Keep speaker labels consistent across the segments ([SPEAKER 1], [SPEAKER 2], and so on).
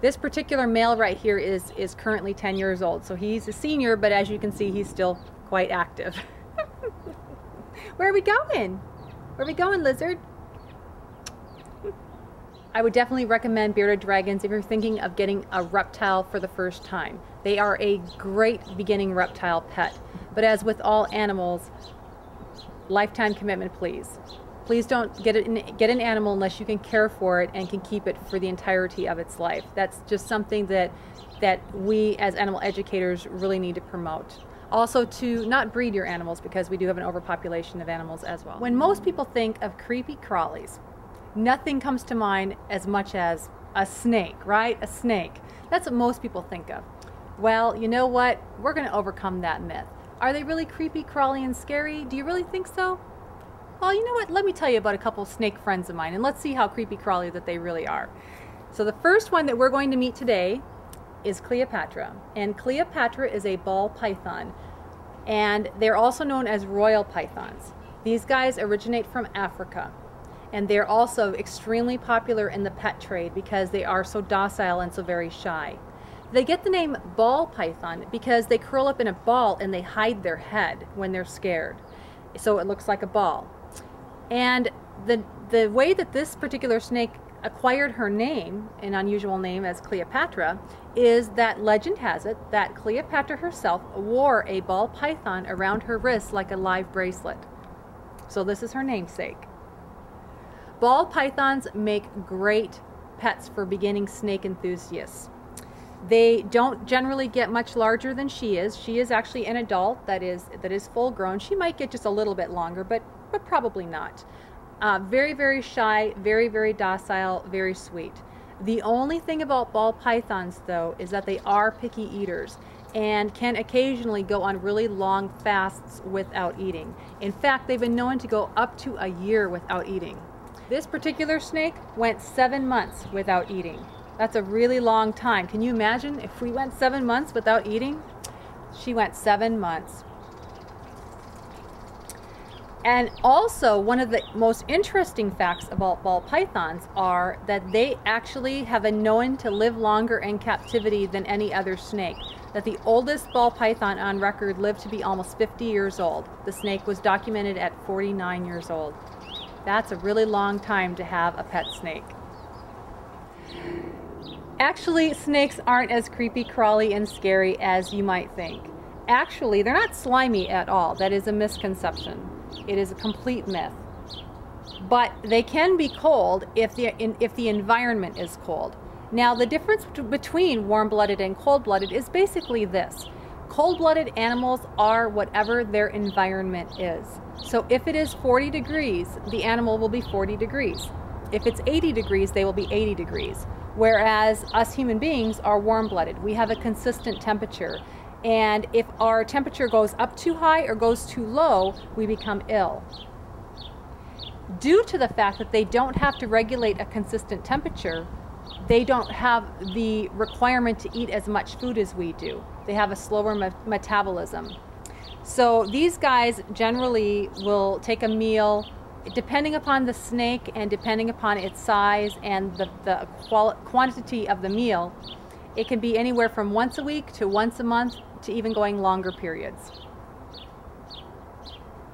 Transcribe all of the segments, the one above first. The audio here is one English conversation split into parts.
[SPEAKER 1] This particular male right here is currently 10 years old, so he's a senior, but as you can see, he's still quite active. Where are we going? Where are we going, lizard? I would definitely recommend bearded dragons if you're thinking of getting a reptile for the first time. They are a great beginning reptile pet, but as with all animals, lifetime commitment, please. Please don't get an animal unless you can care for it and can keep it for the entirety of its life. That's just something that we as animal educators really need to promote. Also, to not breed your animals, because we do have an overpopulation of animals as well. When most people think of creepy crawlies, nothing comes to mind as much as a snake, right? A snake. That's what most people think of. Well, you know what? We're going to overcome that myth. Are they really creepy, crawly, and scary? Do you really think so? Well, you know what? Let me tell you about a couple snake friends of mine, and let's see how creepy crawly that they really are. So the first one that we're going to meet today is Cleopatra. And Cleopatra is a ball python, and they're also known as royal pythons. These guys originate from Africa, and they're also extremely popular in the pet trade because they are so docile and so very shy. They get the name ball python because they curl up in a ball and they hide their head when they're scared, so it looks like a ball. And the way that this particular snake acquired her name, an unusual name as Cleopatra, is that legend has it that Cleopatra herself wore a ball python around her wrist like a live bracelet. So this is her namesake. Ball pythons make great pets for beginning snake enthusiasts. They don't generally get much larger than she is. She is actually an adult that is full grown. She might get just a little bit longer, but probably not. Very, very shy, very, very docile, very sweet. The only thing about ball pythons, though, is that they are picky eaters and can occasionally go on really long fasts without eating. In fact, they've been known to go up to a year without eating. This particular snake went 7 months without eating. That's a really long time. Can you imagine if we went 7 months without eating? She went 7 months. And also, one of the most interesting facts about ball pythons are that they actually have been known to live longer in captivity than any other snake. That the oldest ball python on record lived to be almost 50 years old. The snake was documented at 49 years old. That's a really long time to have a pet snake. Actually, snakes aren't as creepy, crawly, and scary as you might think. Actually, they're not slimy at all. That is a misconception. It is a complete myth. But they can be cold if the environment is cold. Now, the difference between warm-blooded and cold-blooded is basically this. Cold-blooded animals are whatever their environment is. So if it is 40 degrees, the animal will be 40 degrees. If it's 80 degrees, they will be 80 degrees. Whereas us human beings are warm-blooded. We have a consistent temperature. And if our temperature goes up too high or goes too low, we become ill. Due to the fact that they don't have to regulate a consistent temperature, they don't have the requirement to eat as much food as we do. They have a slower metabolism. So these guys generally will take a meal, depending upon the snake and depending upon its size and the quantity of the meal. It can be anywhere from once a week to once a month to even going longer periods.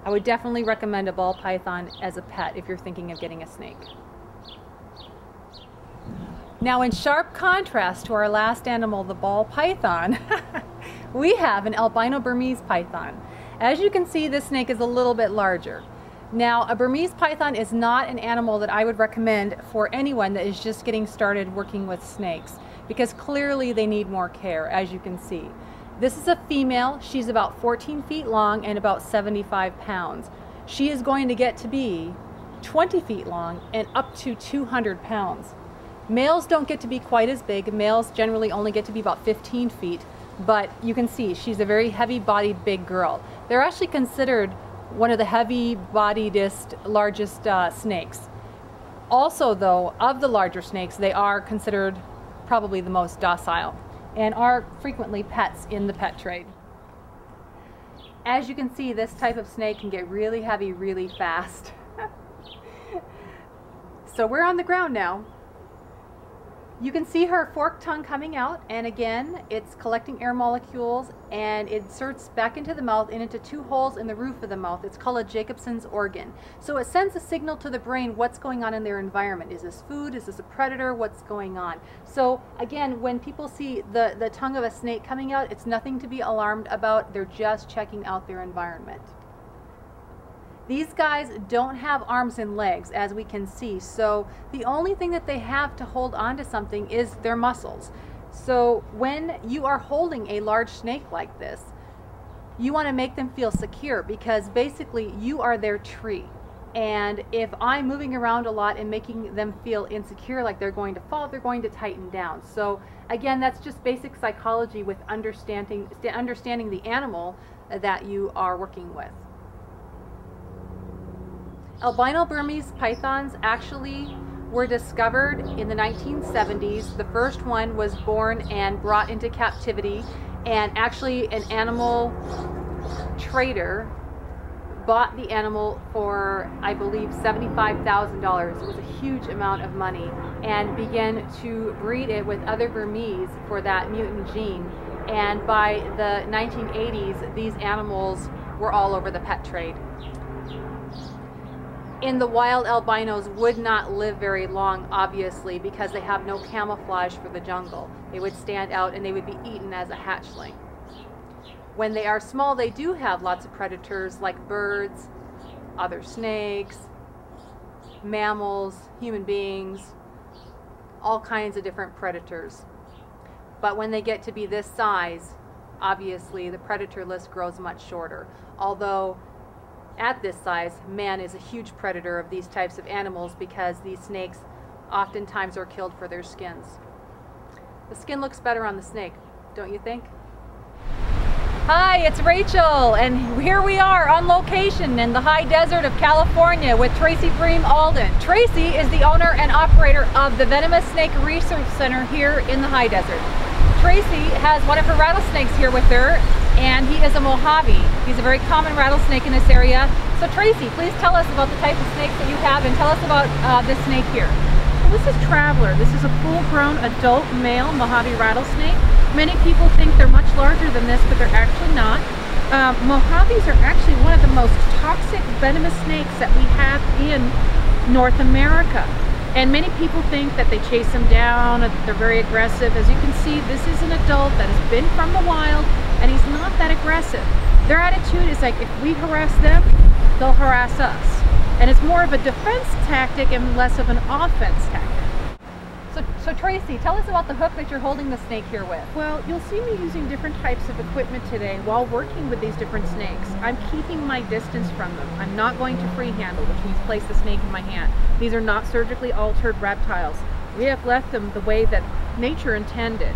[SPEAKER 1] I would definitely recommend a ball python as a pet if you're thinking of getting a snake. Now, in sharp contrast to our last animal, the ball python, we have an albino Burmese python. As you can see, this snake is a little bit larger. Now, a Burmese python is not an animal that I would recommend for anyone that is just getting started working with snakes, because clearly they need more care, as you can see. This is a female. She's about 14 feet long and about 75 pounds. She is going to get to be 20 feet long and up to 200 pounds. Males don't get to be quite as big. Males generally only get to be about 15 feet, but you can see she's a very heavy-bodied big girl. They're actually considered one of the heavy-bodiedest, largest snakes. Also, though, of the larger snakes, they are considered probably the most docile and are frequently pets in the pet trade. As you can see, this type of snake can get really heavy really fast. So we're on the ground now. You can see her forked tongue coming out, and again, it's collecting air molecules and it inserts back into the mouth and into two holes in the roof of the mouth. It's called a Jacobson's organ. So it sends a signal to the brain what's going on in their environment. Is this food? Is this a predator? What's going on? So again, when people see the tongue of a snake coming out, it's nothing to be alarmed about. They're just checking out their environment. These guys don't have arms and legs, as we can see, so the only thing that they have to hold on to something is their muscles. So when you are holding a large snake like this, you want to make them feel secure, because basically you are their tree. And if I'm moving around a lot and making them feel insecure, like they're going to fall, they're going to tighten down. So again, that's just basic psychology with understanding the animal that you are working with. Albino Burmese pythons actually were discovered in the 1970s. The first one was born and brought into captivity, and actually an animal trader bought the animal for, I believe, $75,000. It was a huge amount of money, and began to breed it with other Burmese for that mutant gene. And by the 1980s, these animals were all over the pet trade. In the wild, albinos would not live very long, obviously, because they have no camouflage for the jungle. They would stand out and they would be eaten as a hatchling. When they are small, they do have lots of predators like birds, other snakes, mammals, human beings, all kinds of different predators. But when they get to be this size, obviously the predator list grows much shorter. Although at this size, man is a huge predator of these types of animals, because these snakes oftentimes are killed for their skins. The skin looks better on the snake, don't you think? Hi, it's Rachel, and here we are on location in the high desert of California with Tracy Brehm-Alden. Tracy is the owner and operator of the Venomous Snake Research Center here in the high desert. Tracy has one of her rattlesnakes here with her, and he is a Mojave. He's a very common rattlesnake in this area. So Tracy, please tell us about the type of snakes that you have, and tell us about this snake here.
[SPEAKER 2] Well, this is Traveler. This is a full-grown adult male Mojave rattlesnake. Many people think they're much larger than this, but they're actually not. Mojaves are actually one of the most toxic venomous snakes that we have in North America. And many people think that they chase them down, that they're very aggressive. As you can see, this is an adult that has been from the wild, and he's not that aggressive. Their attitude is like, if we harass them, they'll harass us. And it's more of a defense tactic and less of an offense tactic.
[SPEAKER 1] So Tracy, tell us about the hook that you're holding the snake here with.
[SPEAKER 2] Well, you'll see me using different types of equipment today while working with these different snakes. I'm keeping my distance from them. I'm not going to free handle, which means place the snake in my hand. These are not surgically altered reptiles. We have left them the way that nature intended.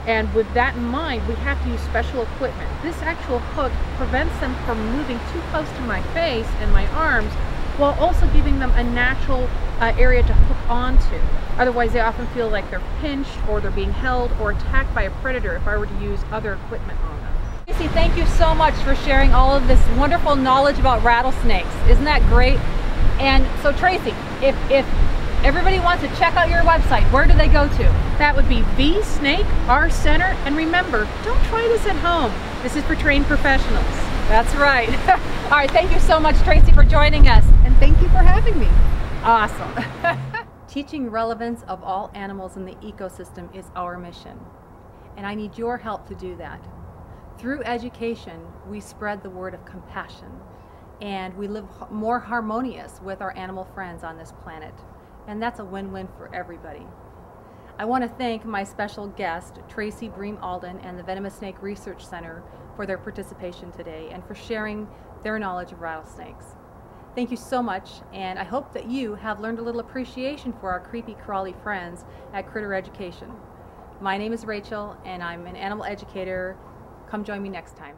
[SPEAKER 2] And with that in mind, we have to use special equipment. This actual hook prevents them from moving too close to my face and my arms, while also giving them a natural area to hook onto. Otherwise, they often feel like they're pinched, or they're being held or attacked by a predator if I were to use other equipment on them.
[SPEAKER 1] Tracy, thank you so much for sharing all of this wonderful knowledge about rattlesnakes. Isn't that great? And so Tracy, if everybody wants to check out your website, where do they go to?
[SPEAKER 2] That would be V Snake R Center. And remember, don't try this at home. This is for trained professionals.
[SPEAKER 1] That's right. All right, thank you so much, Tracy, for joining us.
[SPEAKER 2] And thank you for having me.
[SPEAKER 1] Awesome. Teaching relevance of all animals in the ecosystem is our mission, and I need your help to do that. Through education, we spread the word of compassion, and we live more harmonious with our animal friends on this planet, and that's a win-win for everybody. I want to thank my special guest, Tracy Brehm-Alden, and the Venomous Snake Research Center for their participation today and for sharing their knowledge of rattlesnakes. Thank you so much, and I hope that you have learned a little appreciation for our creepy crawly friends at Critter Education. My name is Rachel, and I'm an animal educator. Come join me next time.